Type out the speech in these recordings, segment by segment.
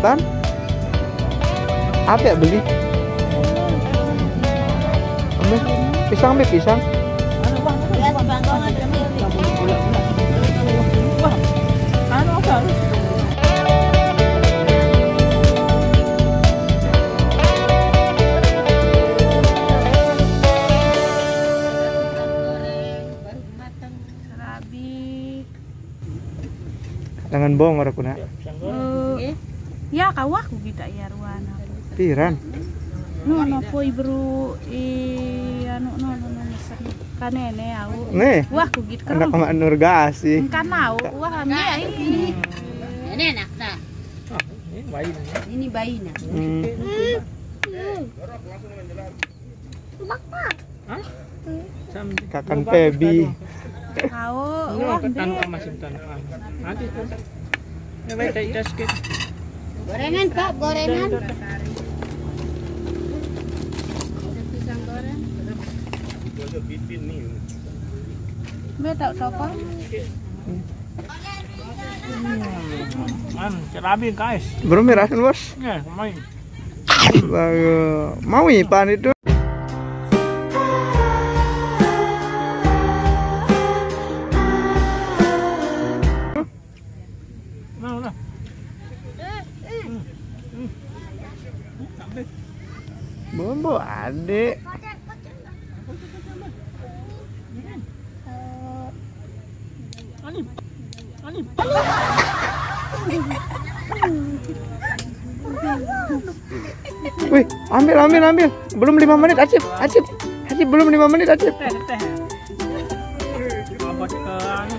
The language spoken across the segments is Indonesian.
Tan? Apa ya beli? Ambil pisang, ambil pisang. Jangan bohong orang kuna. Ya kawaku kita ya ruana. Piran. No po ibru anu no kanene au. Nih. Wah ku gitu kan. Anak sama Nurgasi. Kan au wah amnya ini. Ini enak dah. Ini bayinya. Kakan Pebi. Kau wah Nanti tuh. Ya baik tak sedikit. Gorengan Kak, gorengan. Pisang goreng. Be tak sopo. Cerabi guys. Belum mirasin bos. Ya, main. Mau ipan itu. Mau lah. Bobo adik. Wih, ambil. Belum 5 menit, Acip, belum 5 menit, Acip. Teh. Abot ke anu.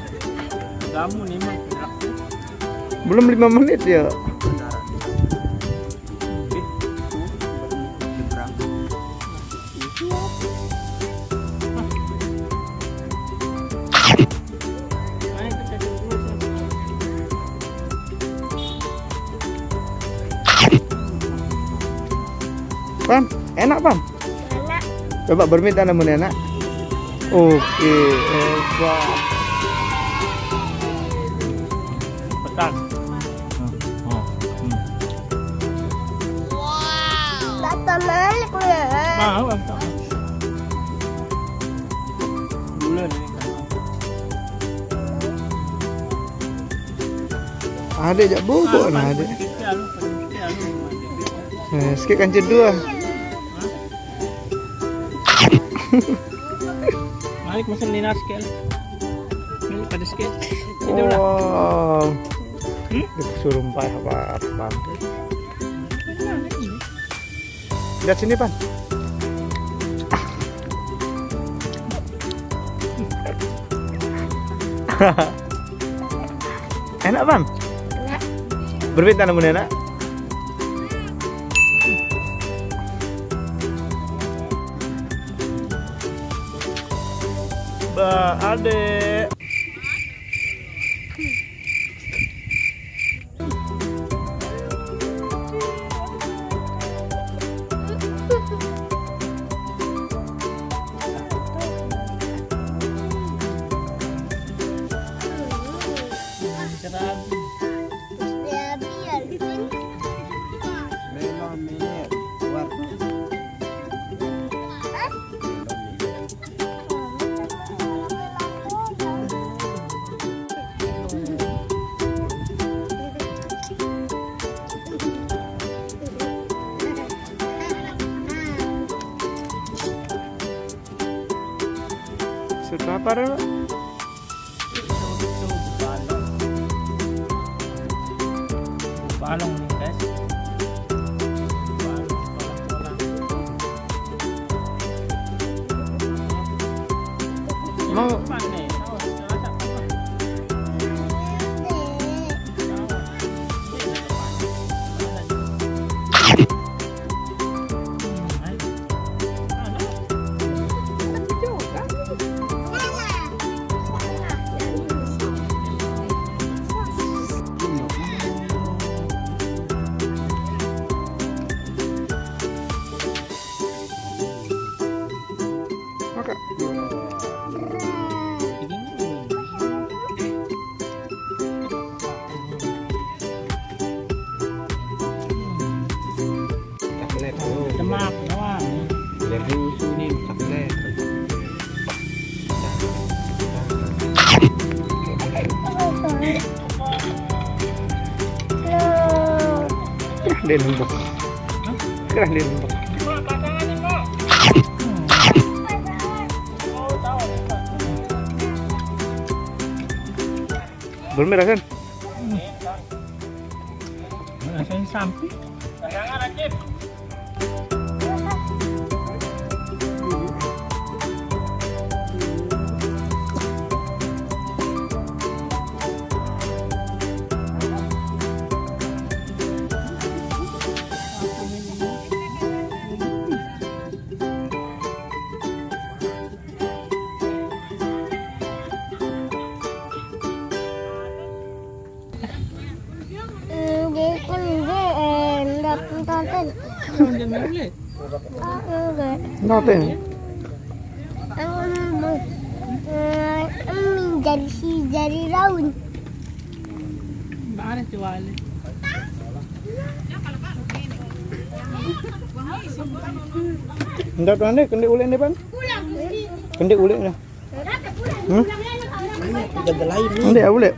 Gamu nih mah. Belum 5 menit ya. Pam, enak Pam? Enak. Coba berminta namun enak. Oke, hebat. Petan. Bapak Malik ya. Mau tak. Bulan ini kan. Adek jak bobo nah adek. Sikit kan cedua. Malik mesen dinas sikit. Malik pada sikit. Ini udah. Wow. Disuruh apa? Lihat sini, Pan. Enak, Pan? Enak. Berbeda namun enak. Mbak Adek. Sudah apa Pak? Balong nih guys. Mau Dia lembek. Gerah dia lembek. Belum merah kan? Rasanya samping. Noten. Dari daun. Mana jualnya? Enggak tuh ane, kendi ulik nih pan? Kendi ulik nih. Ada lain nih. Kendi ulik.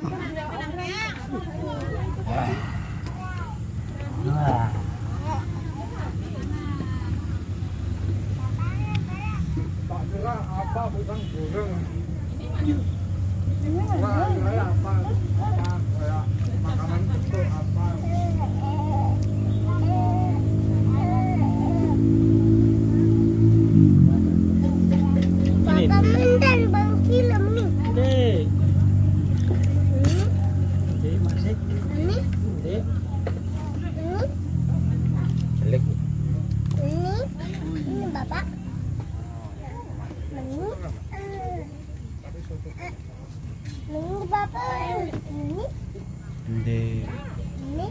Temen bang film nih. Dek. Dek masih. Ini, Dek. ini, ini bapak. Ini bapak. Ini, Dek. ini.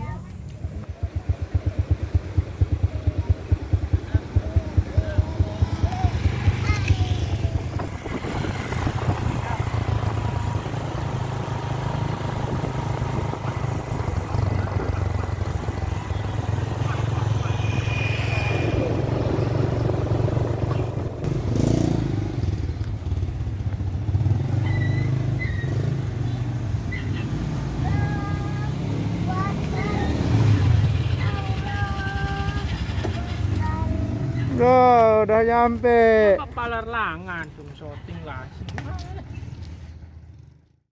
Udah nyampe. Kepala langan tuh shooting lah.